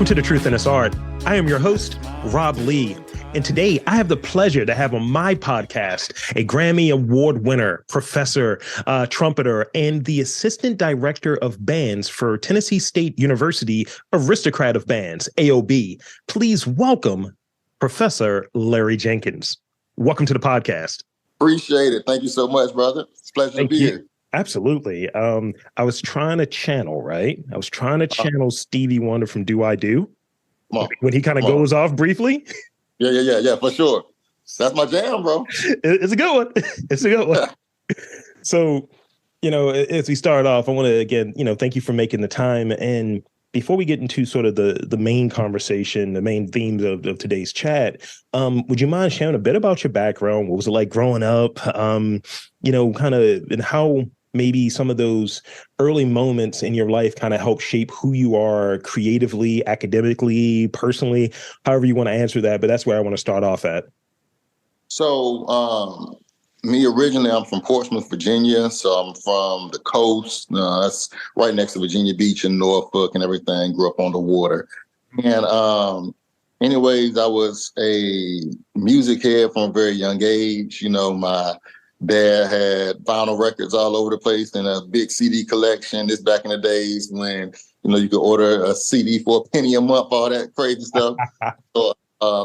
Welcome to The Truth in This Art. I am your host, Rob Lee. And today I have the pleasure to have on my podcast a Grammy Award winner, Professor, Trumpeter, and the Assistant Director of Bands for Tennessee State University, Aristocrat of Bands, AOB. Please welcome Professor Larry Jenkins. Welcome to the podcast. Appreciate it. Thank you so much, brother. It's a pleasure to be here. Absolutely. I was trying to channel, right? I was trying to channel Stevie Wonder from Do I Do? When he kind of goes off briefly. Yeah, for sure. That's my jam, bro. It's a good one. It's a good one. So, as we start off, I want to, again, thank you for making the time. And before we get into sort of the main conversation, the main themes of today's chat, would you mind sharing a bit about your background? What was it like growing up? Kind of, and how maybe some of those early moments in your life kind of help shape who you are creatively, academically, personally, however you want to answer that. But that's where I want to start off at. So me originally, I'm from Portsmouth, Virginia. So I'm from the coast. That's right next to Virginia Beach in Norfolk and everything. Grew up on the water. And anyways, I was a music head from a very young age. My dad had vinyl records all over the place and a big CD collection. This back in the days when, you could order a CD for a penny a month, all that crazy stuff. So, my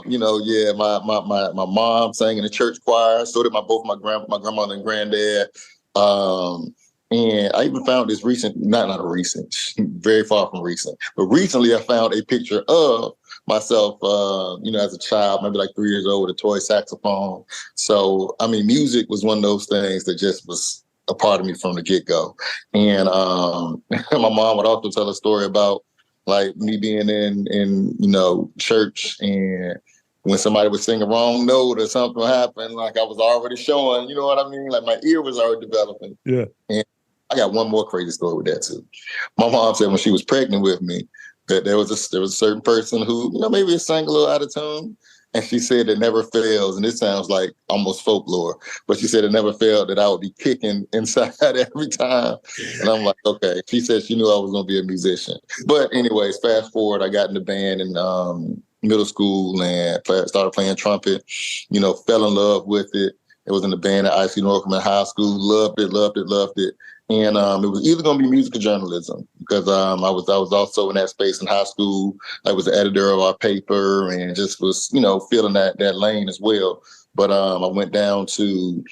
mom sang in the church choir. So did both my grandmother and granddad. And I even found this very far from recent, but recently I found a picture of myself, as a child, maybe like 3 years old, with a toy saxophone. So, music was one of those things that just was a part of me from the get-go. And my mom would also tell a story about like me being in church, and when somebody would sing a wrong note or something happened, like I was already showing, you know what I mean? Like my ear was already developing. Yeah. And I got one more crazy story with that too. My mom said when she was pregnant with me, that there was a certain person who, maybe sang a little out of tune. And she said it never fails. And this sounds like almost folklore, but she said it never failed that I would be kicking inside every time. And I'm like, okay. She said she knew I was going to be a musician. But anyways, fast forward, I got in the band in middle school and started playing trumpet, fell in love with it. It was in the band at IC Northman High School. Loved it. And it was either going to be music or journalism, because I was also in that space in high school. I was the editor of our paper and just was, feeling that lane as well. But I went down to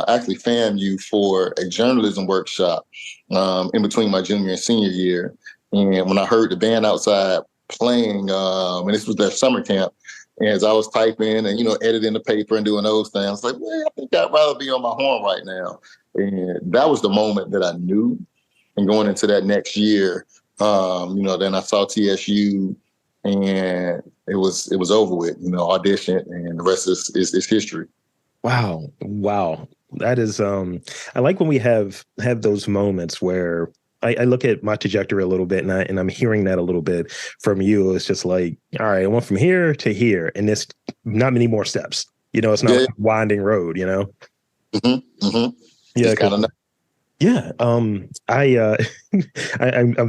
actually FAMU for a journalism workshop in between my junior and senior year. And when I heard the band outside playing, and this was their summer camp, and as I was typing and, editing the paper and doing those things, I was like, well, I think I'd rather be on my horn right now. And that was the moment that I knew. And going into that next year, then I saw TSU, and it was over with, audition, and the rest is history. Wow. That is, I like when we have those moments where I look at my trajectory a little bit, and I'm hearing that a little bit from you. It's just like, all right, I went from here to here, and there's not many more steps. It's not like a winding road, Mm-hmm, mm-hmm. Yeah. Yeah. I'm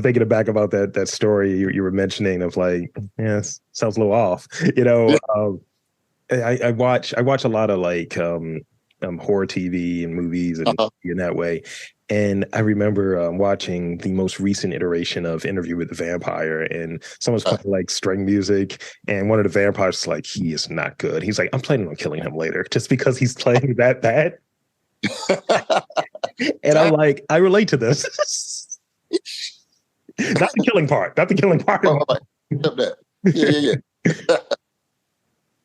thinking back about that story you were mentioning of like, sounds a little off, I watch a lot of like, horror TV and movies and in that way. And I remember watching the most recent iteration of Interview with the Vampire, and someone's playing like string music, and one of the vampires is like, he is not good. He's like, I'm planning on killing him later just because he's playing that bad. And I'm like, I relate to this. Not the killing part. Yeah.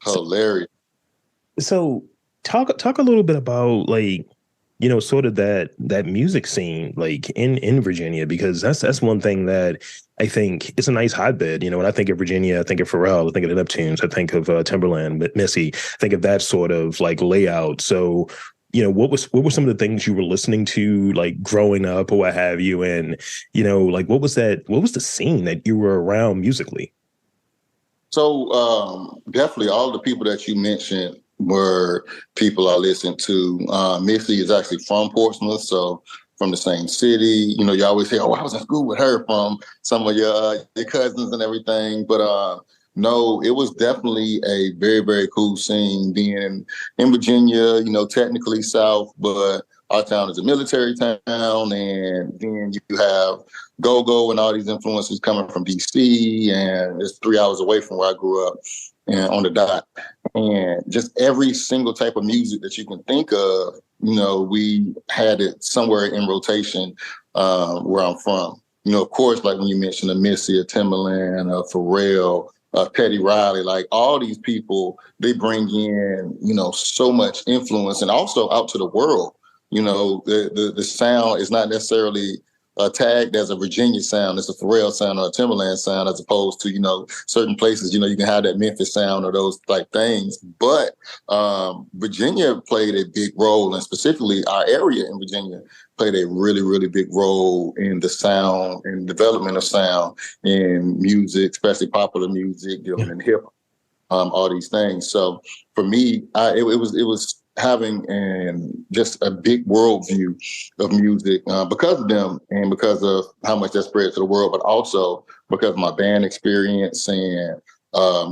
Hilarious. So talk a little bit about like, sort of that music scene like in Virginia, because that's one thing that I think is a nice hotbed. When I think of Virginia, I think of Pharrell, I think of the Neptunes, I think of Timberland, Missy, I think of that sort of like layout. So what were some of the things you were listening to, like growing up or what have you? And, like, what was the scene that you were around musically? So definitely all the people that you mentioned were people I listened to. Missy is actually from Portsmouth. So from the same city. You know, you always say, "Oh, I was in school with her," from some of your cousins and everything. But no, it was definitely a very, very cool scene being in Virginia. You know, technically South, but our town is a military town, and then you have go-go and all these influences coming from DC, and it's 3 hours away from where I grew up, and on the dot. And just every single type of music that you can think of, you know, we had it somewhere in rotation where I'm from. You know, of course, like when you mentioned a Missy, a Timbaland, a Pharrell, Teddy Riley, like all these people, they bring in, you know, so much influence, and also out to the world. You know, the sound is not necessarily tagged as a Virginia sound. It's a Pharrell sound or a Timberland sound, as opposed to, you know, certain places, you know, you can have that Memphis sound or those type things. But Virginia played a big role, and specifically our area in Virginia played a really, really big role in the sound and development of sound in music, especially popular music, dealing in hip hop, all these things. So for me, it was having just a big worldview of music because of them, and because of how much that spread to the world, but also because of my band experience and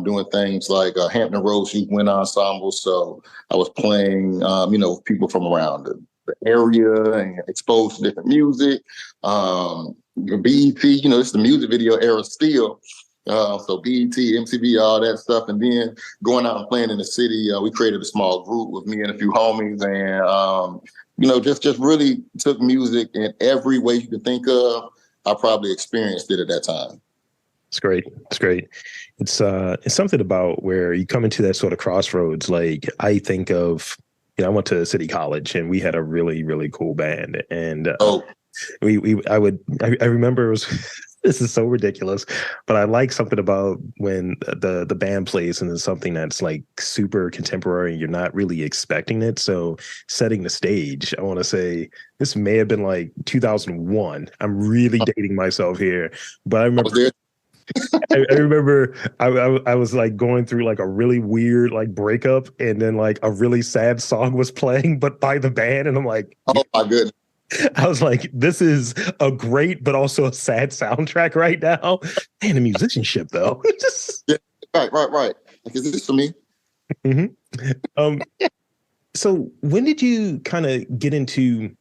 doing things like Hampton Roads Youth Wind Ensemble. So I was playing, you know, people from around the area and exposed to different music. BET, you know, it's the music video era still. So BET, MTV, all that stuff. And then going out and playing in the city, we created a small group with me and a few homies, and, you know, just really took music in every way you could think of. I probably experienced it at that time. It's great. It's great. It's something about where you come into that sort of crossroads. Like I think of, you know, I went to City College and we had a really, really cool band. And I remember it was, this is so ridiculous, but I like something about when the band plays and it's something that's like super contemporary and you're not really expecting it. So setting the stage, I want to say this may have been like 2001. I'm really dating myself here, but I remember I remember I was like going through like a really weird like breakup, and then like a really sad song was playing, but by the band, and I'm like, oh my goodness. I was like, this is a great but also a sad soundtrack right now. And the musicianship though. Yeah, right. Like, is this for me? Mm-hmm. So when did you kind of get into,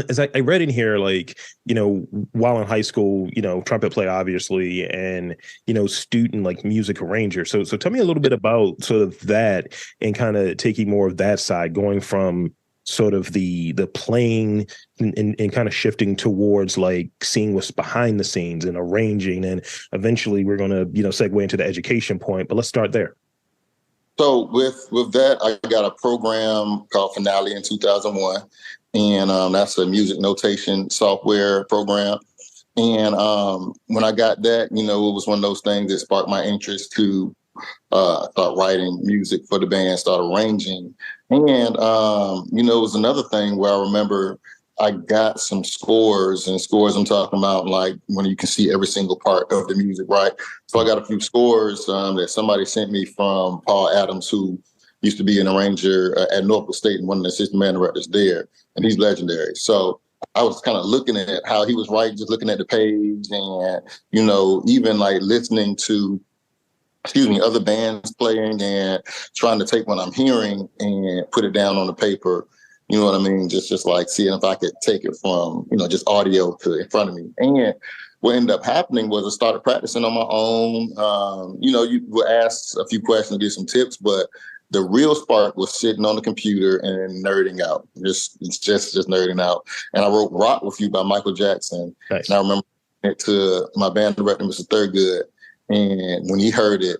as I read in here, like, you know, while in high school, you know, trumpet player, obviously, and, you know, student like music arranger. So tell me a little bit about sort of that and kind of taking more of that side, going from sort of the playing and kind of shifting towards like seeing what's behind the scenes and arranging. And eventually we're going to, you know, segue into the education point, but let's start there. So with that, I got a program called Finale in 2001. And that's a music notation software program. And when I got that, you know, it was one of those things that sparked my interest to start writing music for the band, start arranging. And, you know, it was another thing where I remember I got some scores, and scores I'm talking about like when you can see every single part of the music, right? So I got a few scores that somebody sent me from Paul Adams, who used to be an arranger at Norfolk State and one of the assistant band directors there, and he's legendary. So I was kind of looking at how he was writing, just looking at the page, and, you know, even like listening to, other bands playing and trying to take what I'm hearing and put it down on the paper. You know what I mean? Just like seeing if I could take it from, you know, just audio to in front of me. And what ended up happening was I started practicing on my own. You know, you would ask a few questions, get some tips, but the real spark was sitting on the computer and nerding out, just nerding out. And I wrote "Rock With You" by Michael Jackson. Nice. And I remember it to my band director, Mr. Thurgood. And when he heard it,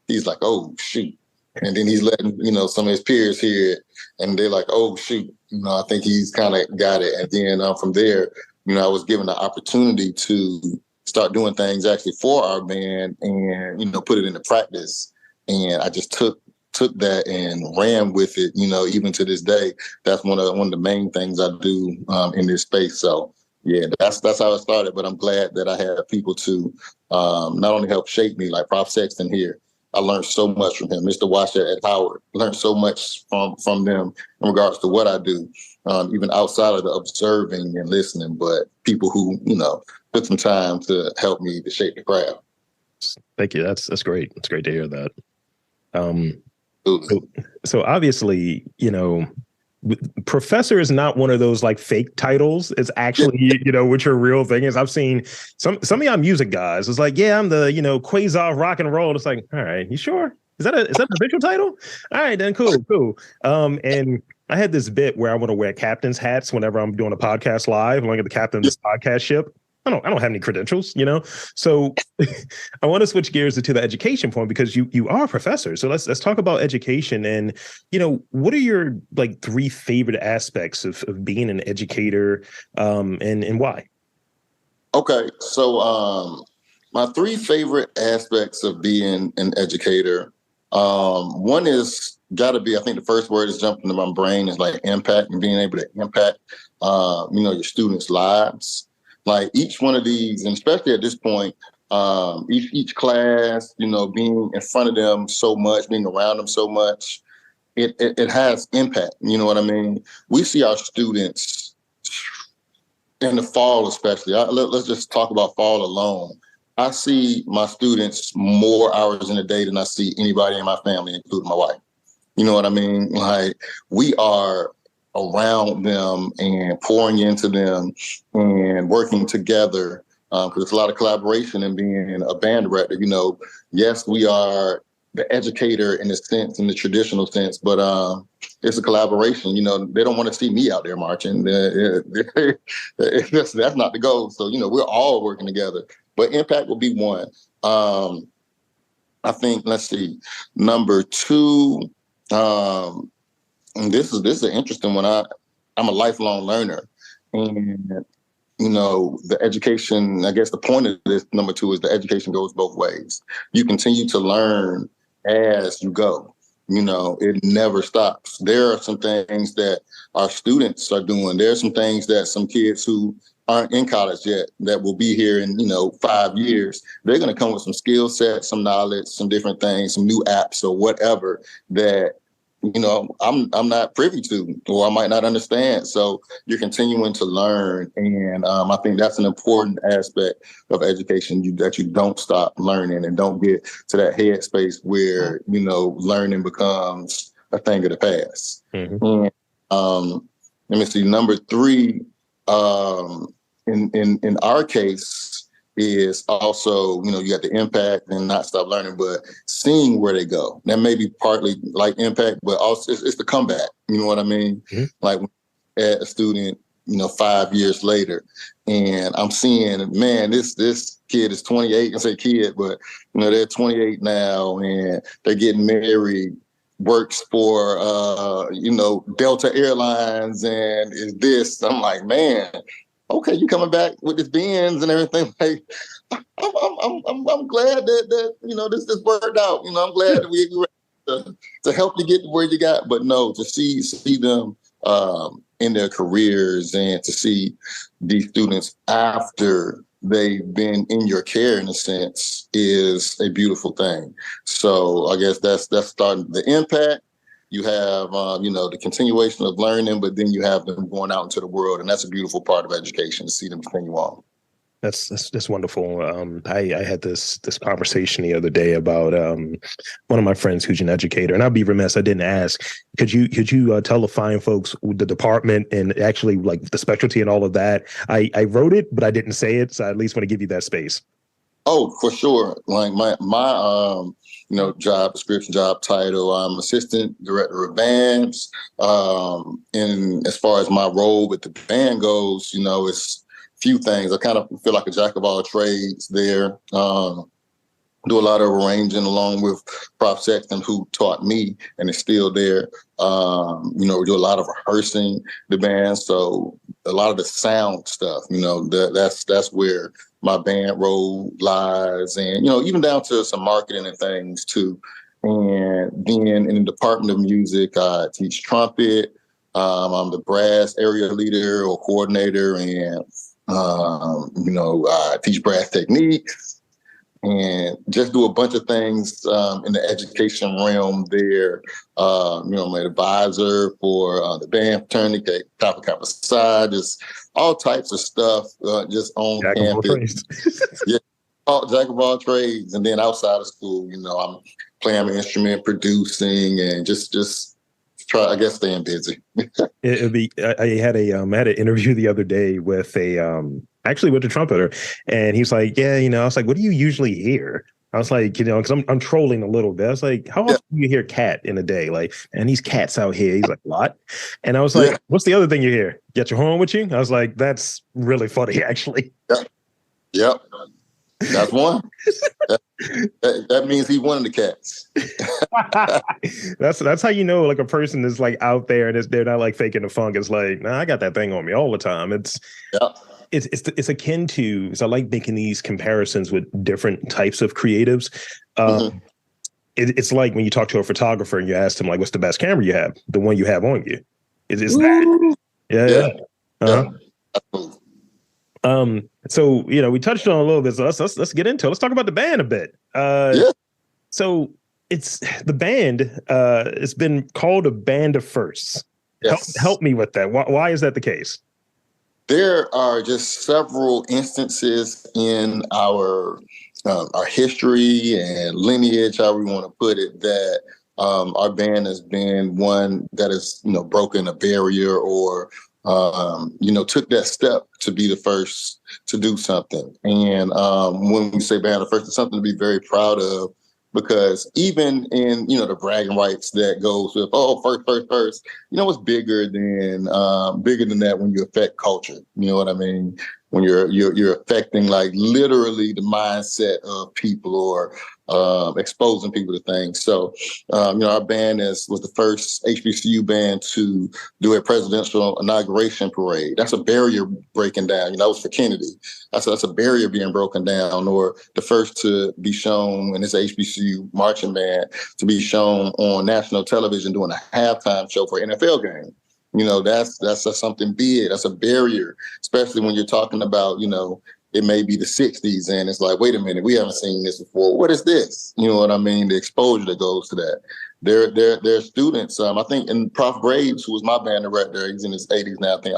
he's like, "Oh, shoot." And then he's letting, you know, some of his peers hear it, and they're like, "Oh, shoot." You know, I think he's kind of got it. And then from there, you know, I was given the opportunity to start doing things actually for our band and, you know, put it into practice. And I just took that and ran with it. You know, even to this day, that's one of the main things I do in this space. So yeah, that's how it started. But I'm glad that I had people to not only help shape me, like Prof Sexton here. I learned so much from him. Mr. Washer at Howard, learned so much from them in regards to what I do, even outside of the observing and listening, but people who, took some time to help me to shape the craft. Thank you. That's great. It's great to hear that. So obviously, professor is not one of those like fake titles. It's actually, what your real thing is. I've seen some of y'all music guys. It's like, yeah, I'm the, Quasar rock and roll. It's like, all right, you sure? Is that an official title? All right, then cool. And I had this bit where I want to wear captain's hats whenever I'm doing a podcast live. I'm like the captain of this podcast ship. I don't have any credentials, So I want to switch gears to the education point because you are a professor. So let's talk about education and, what are your like 3 favorite aspects of being an educator and why? Okay. So my 3 favorite aspects of being an educator. One is got to be, I think the first word is jumping into my brain is like impact and being able to impact, your students' lives. Like each one of these, and especially at this point, each class, being in front of them so much, being around them so much, it has impact. You know what I mean? We see our students in the fall, especially. Let's just talk about fall alone. I see my students more hours in a day than I see anybody in my family, including my wife. You know what I mean? Like we are around them and pouring into them and working together because there's a lot of collaboration in being a band director. Yes, we are the educator in the traditional sense, but it's a collaboration. They don't want to see me out there marching. That's not the goal. So, we're all working together, but impact will be one. I think, let's see, number 2, and this is an interesting one. I'm a lifelong learner, and the education. I guess the point of this number 2 is the education goes both ways. You continue to learn as you go. It never stops. There are some things that our students are doing. There are some things that some kids who aren't in college yet that will be here in 5 years. They're going to come with some skill sets, some knowledge, some different things, some new apps or whatever that. I'm not privy to, or I might not understand. So you're continuing to learn. And I think that's an important aspect of education, that you don't stop learning and don't get to that headspace where, learning becomes a thing of the past. Mm-hmm. And let me see, number 3, in our case, is also, you got the impact and not stop learning, but seeing where they go. That may be partly like impact, but also it's the comeback. You know what I mean? Mm-hmm. Like at a student, 5 years later, and I'm seeing, man, this kid is 28. I say kid, but they're 28 now, and they're getting married. Works for Delta Airlines, and is this? I'm like, man. Okay, you coming back with this Benz and everything? Like, I'm glad that this worked out. I'm glad that we were to help you get to where you got. But no, to see them in their careers and to see these students after they've been in your care, in a sense, is a beautiful thing. So I guess that's starting the impact. You have, the continuation of learning, but then you have them going out into the world. And that's a beautiful part of education, to see them continue on. That's wonderful. I had this conversation the other day about one of my friends who's an educator, and I'd be remiss I didn't ask. Could you tell the fine folks the department and actually like the specialty and all of that? I wrote it, but I didn't say it, so I at least want to give you that space. Oh, for sure. Like my job description, job title, I'm assistant director of bands. And as far as my role with the band goes, it's few things. I kind of feel like a jack of all trades there. Do a lot of arranging along with Prof. Sexton, who taught me and is still there. We do a lot of rehearsing the band. So a lot of the sound stuff, that's where my band role lies. And, even down to some marketing and things too. And then in the Department of Music, I teach trumpet. I'm the brass area leader or coordinator, and, I teach brass techniques. and just do a bunch of things in the education realm there. I'm an advisor for the band fraternity, Kappa Kappa Psi, just all types of stuff just on Jack of all campus. trades. Yeah, jack of all trades. And then outside of school, I'm playing my instrument, producing, and just try, I guess, staying busy. It'd be. I had I had an interview the other day with actually with the trumpeter, and he's like, yeah, I was like, what do you usually hear? I was like, because I'm trolling a little bit. I was like, how often do you hear cat in a day? Like, and these cats out here. He's like, what? And I was like, what's the other thing you hear? Get your horn with you? I was like, that's really funny, actually. Yep. That's one. That means he's one of the cats. That's how you know, like, a person is like out there and they're not like faking the funk. It's like, nah, I got that thing on me all the time. It's akin to. So I like making these comparisons with different types of creatives. It's like when you talk to a photographer and you ask them, like, what's the best camera you have? The one you have on you. It's that. Yeah. So we touched on a little bit. So let's get into it. Let's talk about the band a bit. So it's the band. It's been called a band of firsts. Yes. Help me with that. Why is that the case? There are just several instances in our history and lineage, how we want to put it, that our band has been one that has broken a barrier or took that step to be the first to do something. And when we say band of first, it's something to be very proud of, because even in, the bragging rights that goes with, first, it's bigger than that when you affect culture. You know what I mean? When you're affecting, like, literally the mindset of people, or exposing people to things. So, our band was the first HBCU band to do a presidential inauguration parade. That's a barrier breaking down. That was for Kennedy. That's a barrier being broken down. Or the first to be shown in this HBCU marching band to be shown on national television doing a halftime show for an NFL game. That's something big. That's a barrier, especially when you're talking about, it may be the 60s and it's like, wait a minute, we haven't seen this before. What is this? You know what I mean? The exposure that goes to that. There are students, I think, in Prof. Graves, who was my band director, he's in his 80s now, I think,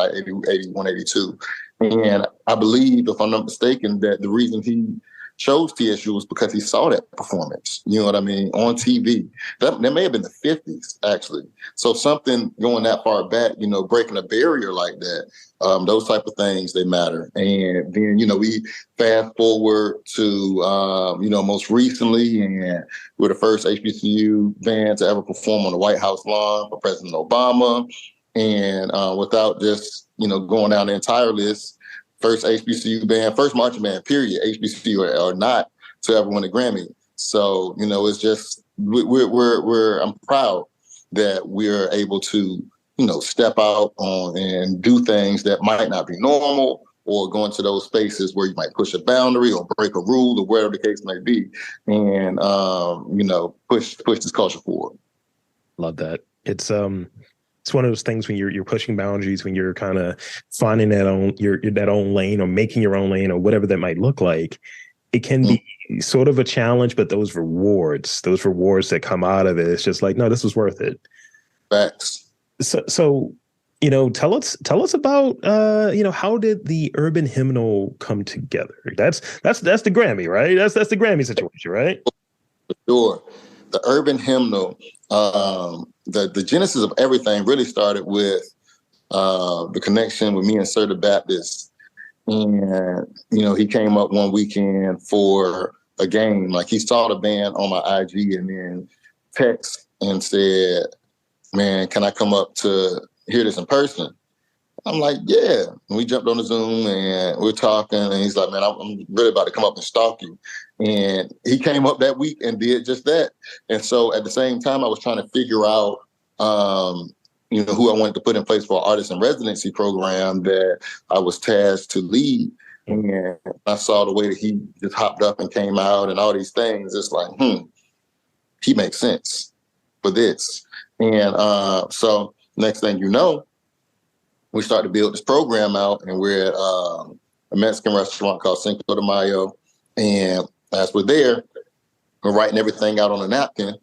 81, 82. And I believe, if I'm not mistaken, that the reason he chose TSU was because he saw that performance, you know what I mean, on TV. That may have been the 50s, actually. So something going that far back, breaking a barrier like that, those type of things, they matter. And then, we fast forward to, most recently, and we're the first HBCU band to ever perform on the White House lawn for President Obama. And without just, going down the entire list, first HBCU band, first marching band, period, HBCU or not, to ever win a Grammy. So, it's just, I'm proud that we're able to, step out on and do things that might not be normal, or go into those spaces where you might push a boundary or break a rule or whatever the case may be, and, push this culture forward. Love that. It's one of those things when you're pushing boundaries, when you're kind of finding that own lane, or making your own lane, or whatever that might look like. It can be sort of a challenge, but those rewards that come out of it, it's just like, no, this was worth it. Facts. So tell us about how did the urban hymnal come together? That's the Grammy, right? That's the Grammy situation, right? Sure. The urban hymnal, the genesis of everything really started with the connection with me and Sir the Baptist. And, he came up one weekend for a game. Like, he saw the band on my IG and then text and said, man, can I come up to hear this in person? I'm like, yeah. And we jumped on the Zoom and we're talking, and he's like, man, I'm really about to come up and stalk you. And he came up that week and did just that. And so at the same time, I was trying to figure out, who I wanted to put in place for an artist in residency program that I was tasked to lead. And I saw the way that he just hopped up and came out and all these things. It's like, he makes sense for this. And so next thing you know, we started to build this program out, and we're at a Mexican restaurant called Cinco de Mayo. And as we're there, we're writing everything out on a napkin.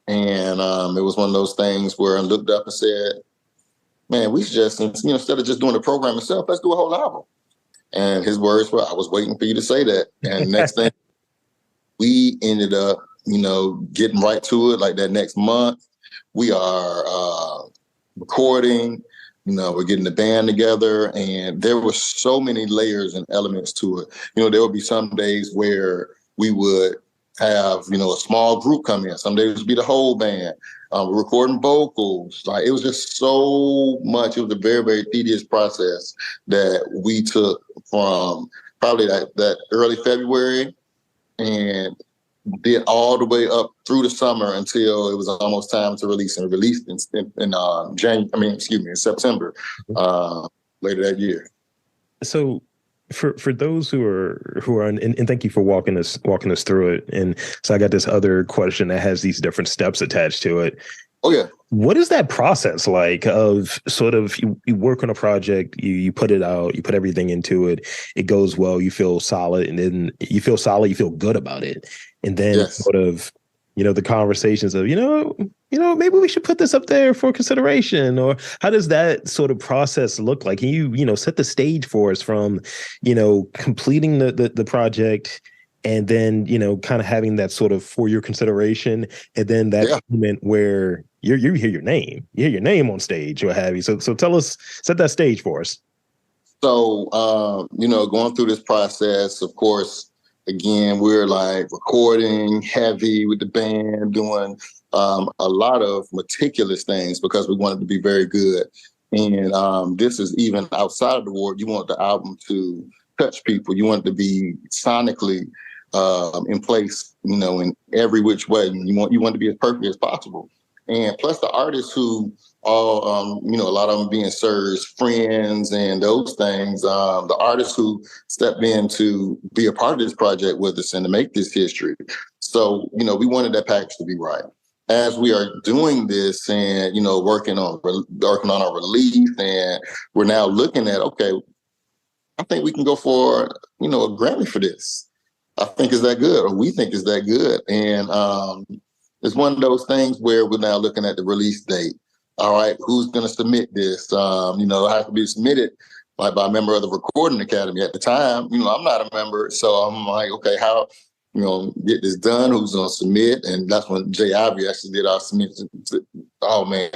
And it was one of those things where I looked up and said, man, we should just, instead of just doing the program itself, let's do a whole album. And his words were, I was waiting for you to say that. And next thing, we ended up, getting right to it. Like that next month, we are recording, we're getting the band together, and there were so many layers and elements to it. There would be some days where we would have, a small group come in. Some days it would be the whole band. We're recording vocals. Like, it was just so much. It was a very, very tedious process that we took from probably that early February and did all the way up through the summer until it was almost time to release, and released in September later that year. So for those who are and thank you for walking us through it. And so I got this other question that has these different steps attached to it. Oh yeah. What is that process like of sort of you work on a project, you put it out, you put everything into it, it goes well, you feel solid, and then you feel good about it. And then sort of, the conversations of, maybe we should put this up there for consideration, or how does that sort of process look like? Can you, set the stage for us from, completing the project, and then, kind of having that sort of for your consideration, and then that moment where you hear your name on stage, or what have you. So tell us, set that stage for us. So, going through this process, of course, again, we're like recording heavy with the band, doing a lot of meticulous things because we wanted to be very good. And this is even outside of the award. You want the album to touch people. You want it to be sonically in place, in every which way. You want to be as perfect as possible. And plus the artists who all, a lot of them being Sir's friends and those things, the artists who stepped in to be a part of this project with us and to make this history. So, we wanted that package to be right. As we are doing this and, working on our release, and we're now looking at, okay, I think we can go for, a Grammy for this. I think it's that good, or we think it's that good. And it's one of those things where we're now looking at the release date. All right, who's going to submit this? It has to be submitted by a member of the Recording Academy. At the time, I'm not a member, so I'm like, okay, how, get this done? Who's going to submit? And that's when Jay Ivy actually did our submission. Oh man,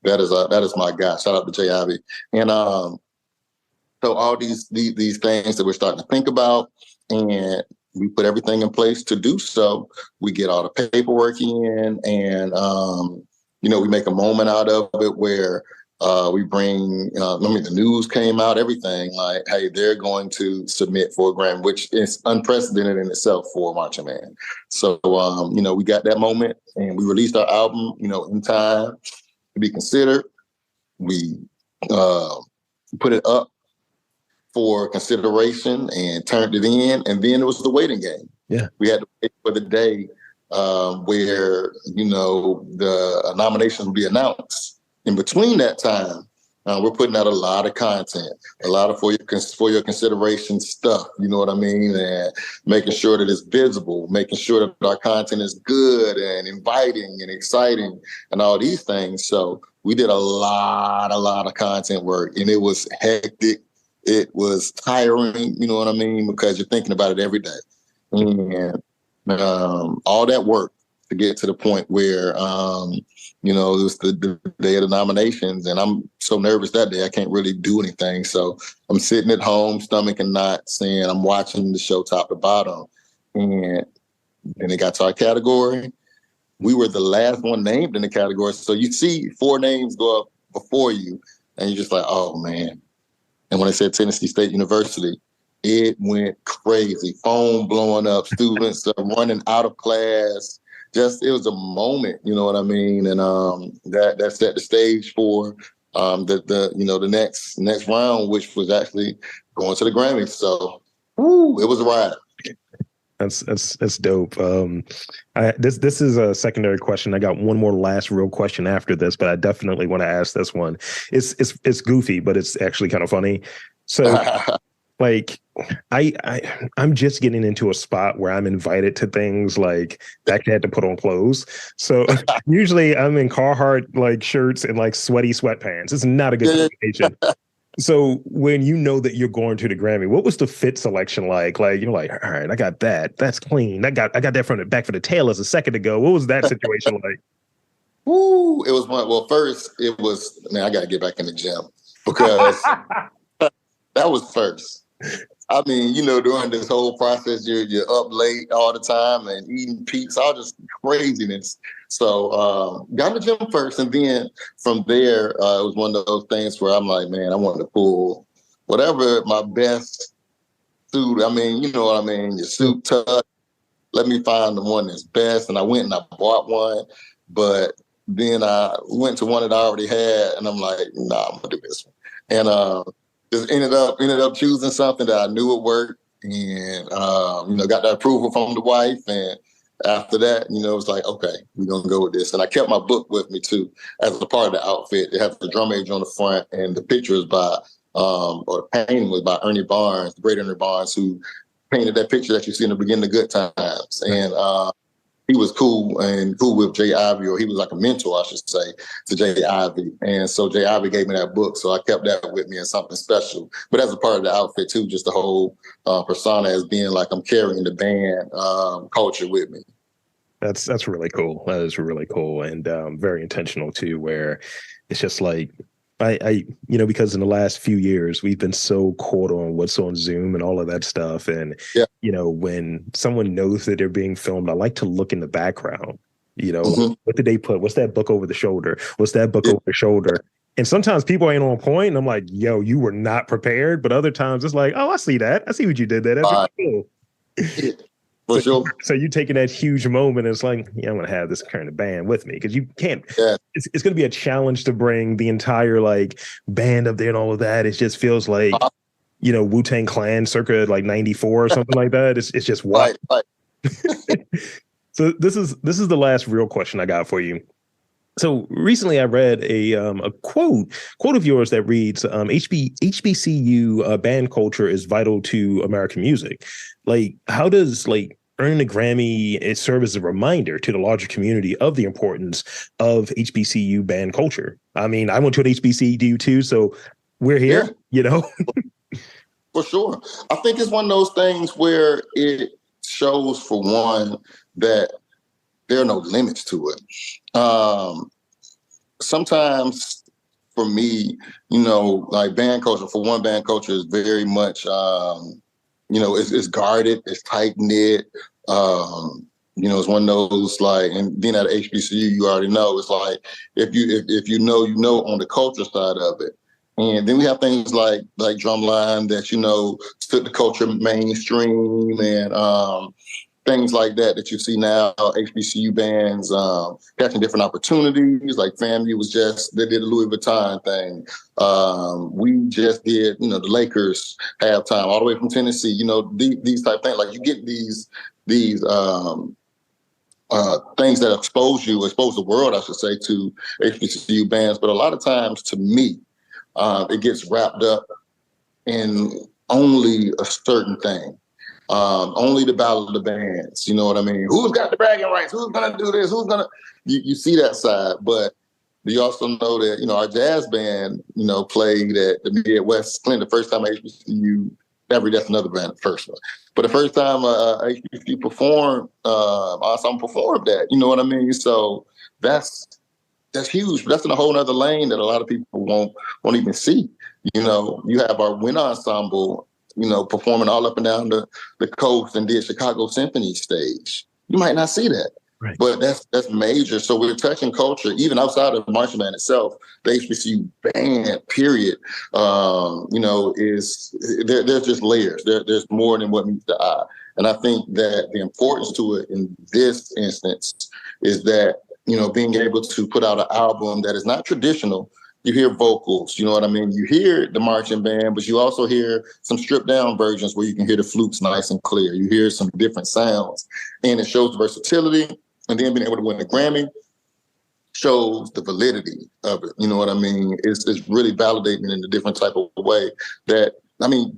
that is my guy. Shout out to Jay Ivy. And so all these things that we're starting to think about, and we put everything in place to do so. We get all the paperwork in, and we make a moment out of it where we bring, the news came out, everything like, hey, they're going to submit for a Grammy, which is unprecedented in itself for a marching band. So, we got that moment, and we released our album, in time to be considered. We put it up for consideration and turned it in, and then it was the waiting game. Yeah, we had to wait for the day where the nominations will be announced. In between that time, we're putting out a lot of content, a lot of for your consideration stuff. You know what I mean? And making sure that it's visible, making sure that our content is good and inviting and exciting, and all these things. So we did a lot of content work, and it was hectic. It was tiring, you know what I mean? Because you're thinking about it every day. And all that work to get to the point where, it was the day of the nominations, and I'm so nervous that day I can't really do anything. So I'm sitting at home, stomach and knots, and I'm watching the show top to bottom. And then it got to our category. We were the last one named in the category. So you see 4 names go up before you, and you're just like, oh, man. And when I said Tennessee State University, it went crazy. Phone blowing up, students running out of class. It was a moment, you know what I mean? And that set the stage for the next round, which was actually going to the Grammys. So, it was a ride. That's dope. This is a secondary question. I got one more last real question after this, but I definitely want to ask this one. It's goofy, but it's actually kind of funny. So, like, I'm just getting into a spot where I'm invited to things like I actually had to put on clothes. So usually I'm in Carhartt like shirts and like sweaty sweatpants. It's not a good Yeah, combination. So when you know that you're going to the Grammy, what was the fit selection like? Like you're like, all right, I got that. That's clean. I got that from the back for the tailors a second ago. What was that situation like? Woo, it was one. Well, first it was, man, I got to get back in the gym because that was first. I mean, during this whole process, you're up late all the time and eating pizza, all just craziness. So got in the gym first, and then from there, it was one of those things where I'm like, man, I want to pull whatever my best suit. I mean, you know what I mean? Your suit tuck. Let me find the one that's best, and I went and I bought one, but then I went to one that I already had, and I'm like, nah, I'm gonna do this one, and just ended up choosing something that I knew would work, and got the approval from the wife, and after that, it's like, okay, we're gonna go with this, and I kept my book with me too as a part of the outfit. It has the drum major on the front, and the picture is by or the painting was by Ernie Barnes, the great Ernie Barnes, who painted that picture that you see in the beginning of Good Times, and he was cool with Jay Ivy, or he was like a mentor, I should say, to Jay Ivy. And so Jay Ivy gave me that book, so I kept that with me as something special. But as a part of the outfit too, just the whole persona as being like I'm carrying the band culture with me. That's really cool. That is really cool and very intentional too. Where it's just like because in the last few years we've been so caught on what's on Zoom and all of that stuff, and Yeah. When someone knows that they're being filmed, I like to look in the background. Mm-hmm. What did they put? What's that book over the shoulder? What's that book Yeah. over the shoulder? And sometimes people ain't on point, and I'm like, yo, you were not prepared. But other times it's like, oh, I see that. I see what you did there. That's really cool. For sure. So you taking that huge moment, and it's like, yeah, I'm gonna have this kind of band with me, because you can't. Yeah. It's gonna be a challenge to bring the entire like band up there and all of that. It just feels like Wu-Tang Clan circa like '94 or something like that. It's just wild. Right. So this is the last real question I got for you. So recently I read a quote of yours that reads, HBCU band culture is vital to American music. Like, how does like earning a Grammy serve as a reminder to the larger community of the importance of HBCU band culture? I mean, I went to an HBCU too, so we're here, For sure. I think it's one of those things where it shows, for one, that there are no limits to it. Sometimes for me, like band culture, for one, band culture is very much, it's guarded, it's tight knit. It's one of those like, and being at HBCU, you already know, it's like, if you know on the culture side of it. And then we have things like Drumline that, took the culture mainstream, and things like that you see now, HBCU bands catching different opportunities. Like FAMU they did a Louis Vuitton thing. We just did, the Lakers halftime all the way from Tennessee. These type of things. Like you get these things that expose the world, I should say, to HBCU bands. But a lot of times, to me, it gets wrapped up in only a certain thing. Only the battle of the bands. You know what I mean? Who's got the bragging rights? Who's gonna do this? You see that side, but you also know that, our jazz band, played at the Midwest Clinton the first time HBCU ever. That's another band, the first one. But the first time HBCU performed, ensemble performed that. You know what I mean? So that's huge. But that's in a whole other lane that a lot of people won't even see. You have our wind ensemble, performing all up and down the coast, and did Chicago Symphony stage. You might not see that. Right. But that's major. So we're touching culture, even outside of the marching band itself. The HBCU band, period, is there's just layers. There's more than what meets the eye. And I think that the importance to it in this instance is that, being able to put out an album that is not traditional. You hear vocals, you know what I mean? You hear the marching band, but you also hear some stripped down versions where you can hear the flutes nice and clear. You hear some different sounds, and it shows the versatility. And then being able to win the Grammy shows the validity of it. You know what I mean? It's really validating in a different type of way that,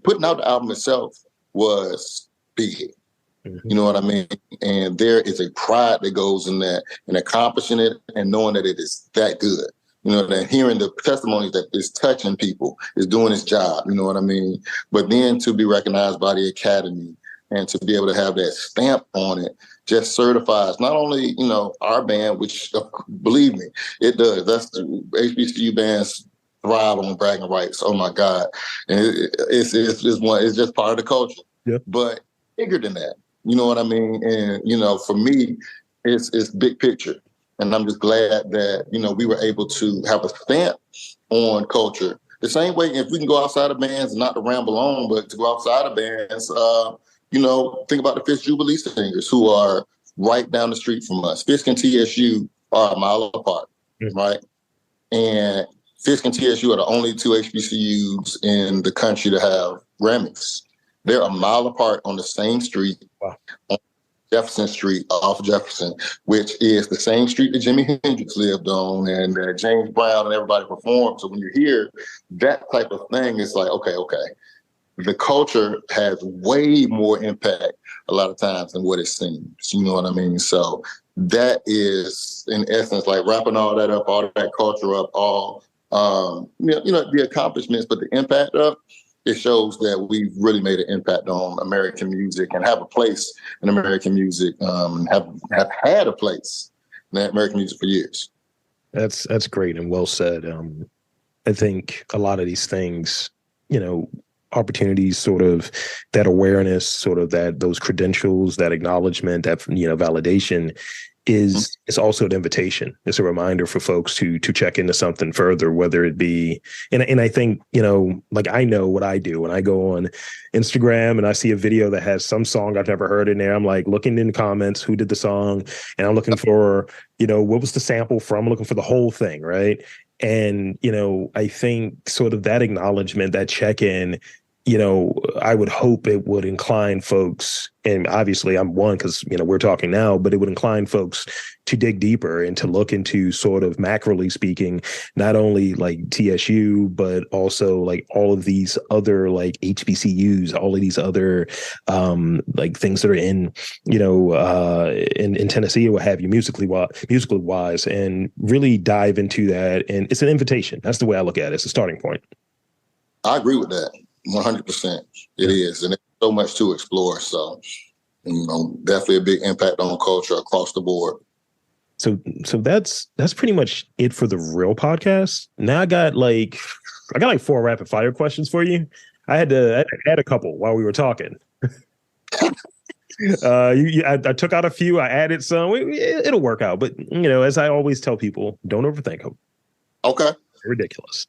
putting out the album itself was big. Mm-hmm. You know what I mean? And there is a pride that goes in that and accomplishing it and knowing that it is that good. You know, that hearing the testimonies that is touching people, is doing its job. You know what I mean? But then to be recognized by the Academy and to be able to have that stamp on it just certifies not only, you know, our band, which believe me, it does. That's HBCU bands thrive on bragging rights. Oh my God. And it's just part of the culture. Yeah. But bigger than that. You know what I mean? And, you know, for me, it's big picture. And I'm just glad that, you know, we were able to have a stamp on culture. The same way, if we can go outside of bands, not to ramble on, but to go outside of bands, you know, think about the Fisk Jubilee singers who are right down the street from us. Fisk and TSU are a mile apart, right? And Fisk and TSU are the only two HBCUs in the country to have Grammys. They're a mile apart on the same street, on Jefferson Street, off Jefferson, which is the same street that Jimi Hendrix lived on and James Brown and everybody performed. So when you hear that type of thing, it's like, okay. The culture has way more impact a lot of times than what it seems. You know what I mean? So that is, in essence, like wrapping all that up, all that culture up, all, you know, the accomplishments, but the impact of it shows that we've really made an impact on American music and have a place in American music, have had a place in American music for years. That's great and well said. I think a lot of these things, you know, opportunities, sort of that awareness, sort of that those credentials, that acknowledgement, that, you know, validation is also an invitation. It's a reminder for folks to check into something further, whether it be, and I think, you know, like I know what I do when I go on Instagram and I see a video that has some song I've never heard in there. I'm like looking in the comments, who did the song? And I'm looking for, you know, what was the sample from? I'm looking for the whole thing, right? And, you know, I think sort of that acknowledgement, that check-in, you know, I would hope it would incline folks, and obviously I'm one because, you know, we're talking now, but it would incline folks to dig deeper and to look into sort of macroly speaking, not only like TSU, but also like all of these other like HBCUs, all of these other like things that are in, you know, in Tennessee or what have you, musically wise, and really dive into that. And it's an invitation. That's the way I look at it. It's a starting point. I agree with that. 100%. It is. And there's so much to explore. So, you know, definitely a big impact on culture across the board. So that's pretty much it for the real podcast. Now I got like 4 rapid fire questions for you. I had to add a couple while we were talking. I took out a few. I added some. It'll work out. But, you know, as I always tell people, don't overthink them. Okay. Ridiculous.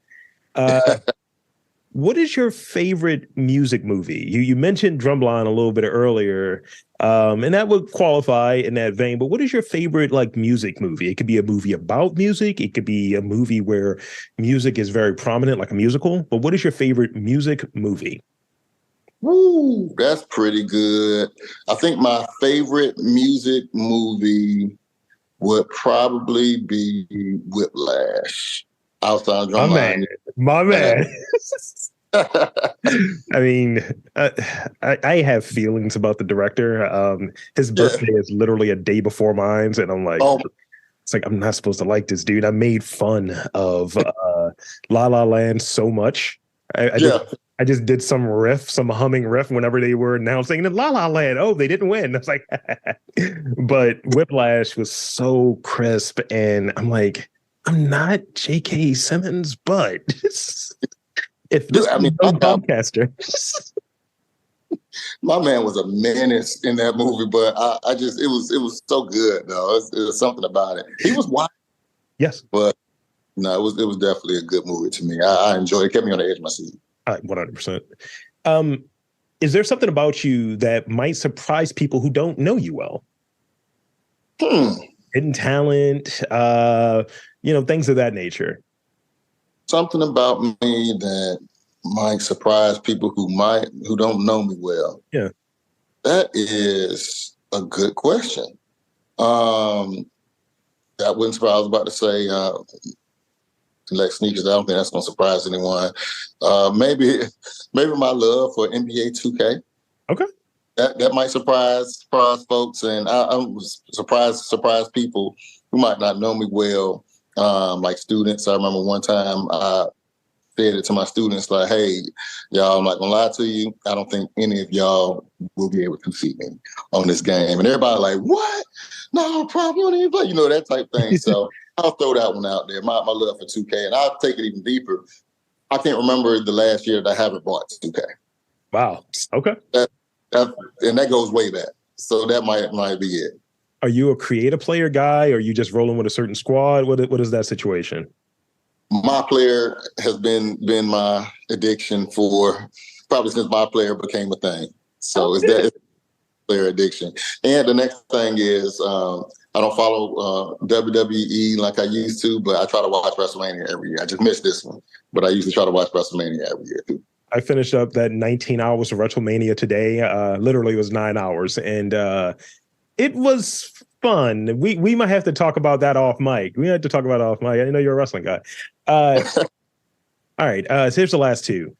What is your favorite music movie? You mentioned Drumline a little bit earlier, and that would qualify in that vein. But what is your favorite like music movie? It could be a movie about music. It could be a movie where music is very prominent, like a musical. But what is your favorite music movie? Woo, that's pretty good. I think my favorite music movie would probably be Whiplash. Outside Drumline. My man. I mean, I have feelings about the director. His birthday is literally a day before mine, and I'm like, it's like I'm not supposed to like this dude. I made fun of La La Land so much. I just did some humming riff whenever they were announcing that La La Land. Oh, they didn't win. I was like, but Whiplash was so crisp, and I'm like, I'm not J.K. Simmons, but if this is a podcaster. My man was a menace in that movie, but it was so good though. It was something about it. He was wild. Yes. But no, it was definitely a good movie to me. I enjoyed it. It kept me on the edge of my seat. 100%. Is there something about you that might surprise people who don't know you well? Hidden talent, you know, things of that nature. Something about me that might surprise people who don't know me well. Yeah. That is a good question. That wouldn't surprise. I was about to say collect sneakers. I don't think that's gonna surprise anyone. Maybe my love for NBA 2K. Okay. That might surprise folks, and I'm surprise people who might not know me well, like students. I remember one time I said it to my students, like, "Hey, y'all, I'm not gonna lie to you. I don't think any of y'all will be able to defeat me on this game." And everybody like, "What? No, prof, you don't even play," that type thing. So I'll throw that one out there. My love for 2K, and I'll take it even deeper. I can't remember the last year that I haven't bought 2K. Wow. Okay. And that goes way back. So that might be it. Are you a creative player guy? Or are you just rolling with a certain squad? What is that situation? My player has been my addiction for probably since my player became a thing. So it's that player addiction. And the next thing is I don't follow WWE like I used to, but I try to watch WrestleMania every year. I just missed this one, but I usually try to watch WrestleMania every year too. I finished up that 19 hours of WrestleMania today. Literally, it was 9 hours, and it was fun. We might have to talk about that off mic. We had to talk about it off mic. I know you're a wrestling guy. All right. So here's the last two.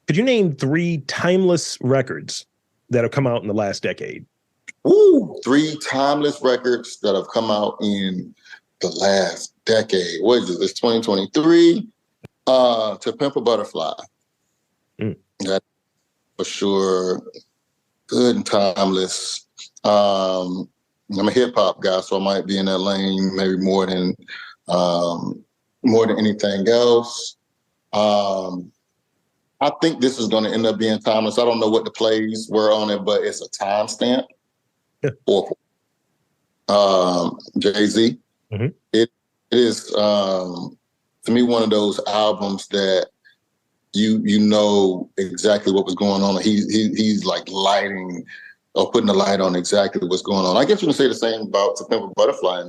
Could you name 3 timeless records that have come out in the last decade? Ooh, 3 timeless records that have come out in the last decade. What is it? It's 2023. To Pimp a Butterfly. That for sure. Good and timeless. I'm a hip hop guy, so I might be in that lane maybe more than anything else. I think this is going to end up being timeless. I don't know what the plays were on it, but it's a timestamp. Or Jay-Z. Mm-hmm. It is to me one of those albums that you know exactly what was going on. He's like lighting or putting the light on exactly what's going on. I guess you can say the same about To Pimp a Butterfly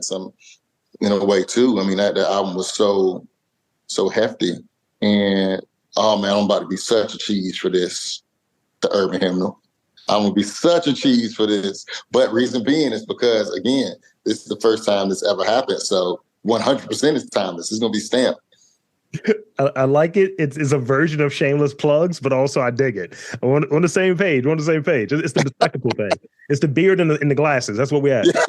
in a way too. I mean that album was so hefty, and oh man, I'm about to be such a cheese for this, the urban hymnal. I'm gonna be such a cheese for this. But reason being is because again, this is the first time this ever happened. So 100% is timeless. It's gonna be stamped. I like it. It's a version of shameless plugs, but also I dig it. On the same page. We're on the same page. It's the spectacle thing. It's the beard and the glasses. That's what we have. Yeah.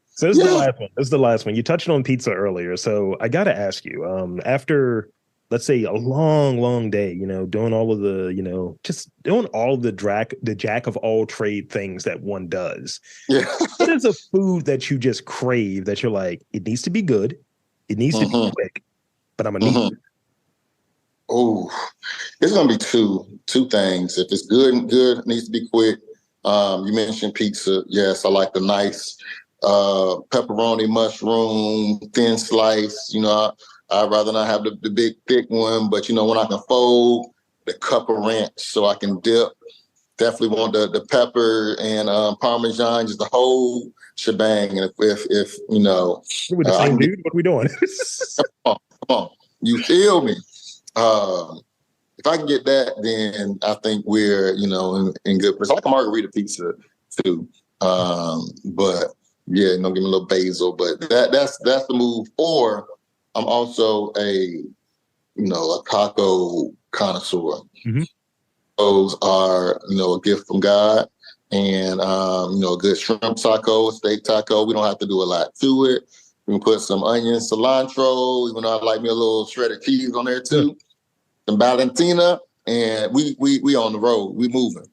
So this is the last one. This is the last one. You touched on pizza earlier, so I got to ask you. After, let's say, a long day, doing all of the, just doing all the jack of all trade things that one does. Yeah. What is a food that you just crave that you're like, it needs to be good, it needs to be quick, but I'm gonna need it? Oh, it's gonna be two things. If it's good, it needs to be quick. You mentioned pizza. Yes, I like the nice pepperoni, mushroom, thin slice. I'd rather not have the big thick one, but when I can fold the cup of ranch so I can dip. Definitely want the pepper and Parmesan, just the whole shebang. And if we're the same dude, what are we doing? Come on, you feel me? If I can get that, then I think we're in good place. I like a margarita pizza too, but yeah, give me a little basil. But that's the move. Or I'm also a taco connoisseur. Mm-hmm. Those are a gift from God, and a good shrimp taco, steak taco. We don't have to do a lot to it. We can put some onion, cilantro. Even though I like me a little shredded cheese on there too. Yeah. Some Valentina, and we on the road. We moving.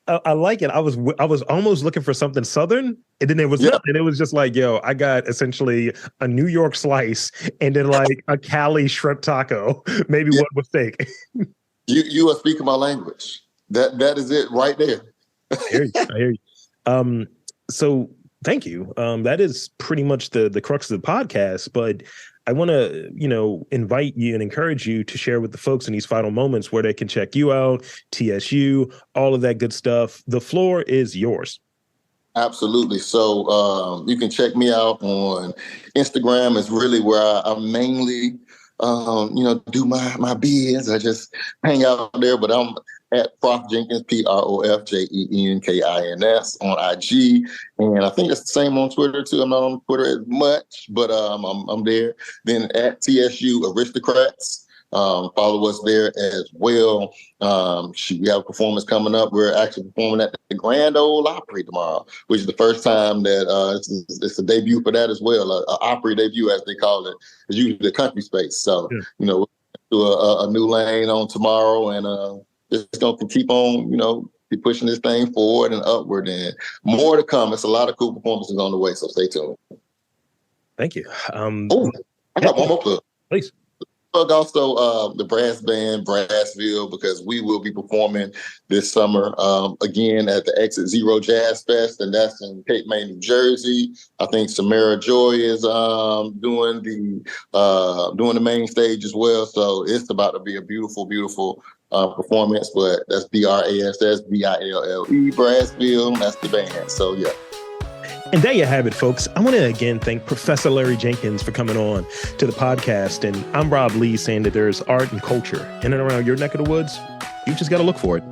I like it. I was almost looking for something Southern, and then there was nothing. It was just like, I got essentially a New York slice and then like a Cali shrimp taco, maybe one with steak. You are speaking my language. That is it right there. I hear you. So thank you. That is pretty much the crux of the podcast, but I want to, invite you and encourage you to share with the folks in these final moments where they can check you out, TSU, all of that good stuff. The floor is yours. Absolutely. So you can check me out on Instagram. Is really where I mainly, do my biz. I just hang out there, but I'm at Prof Jenkins, ProfJenkins on IG, and I think it's the same on Twitter too. I'm not on Twitter as much, but I'm there. Then at TSU Aristocrats follow us there as well. We have a performance coming up. We're actually performing at the Grand Ole Opry tomorrow, which is the first time that it's a debut for that as well. An Opry debut, as they call it. It's usually the country space. So, we're do a new lane on tomorrow, and it's going to keep on, keep pushing this thing forward and upward, and more to come. It's a lot of cool performances on the way, so stay tuned. Thank you. I got one more plug. Please. Plug also the brass band Brassville, because we will be performing this summer again at the Exit Zero Jazz Fest, and that's in Cape May, New Jersey. I think Samara Joy is doing the main stage as well. So it's about to be a beautiful, beautiful performance. But that's BRASSVILLE Brassville. That's the band. So yeah. And there you have it, folks. I want to again thank Professor Larry Jenkins for coming on to the podcast. And I'm Rob Lee, saying that there's art and culture in and around your neck of the woods. You just got to look for it.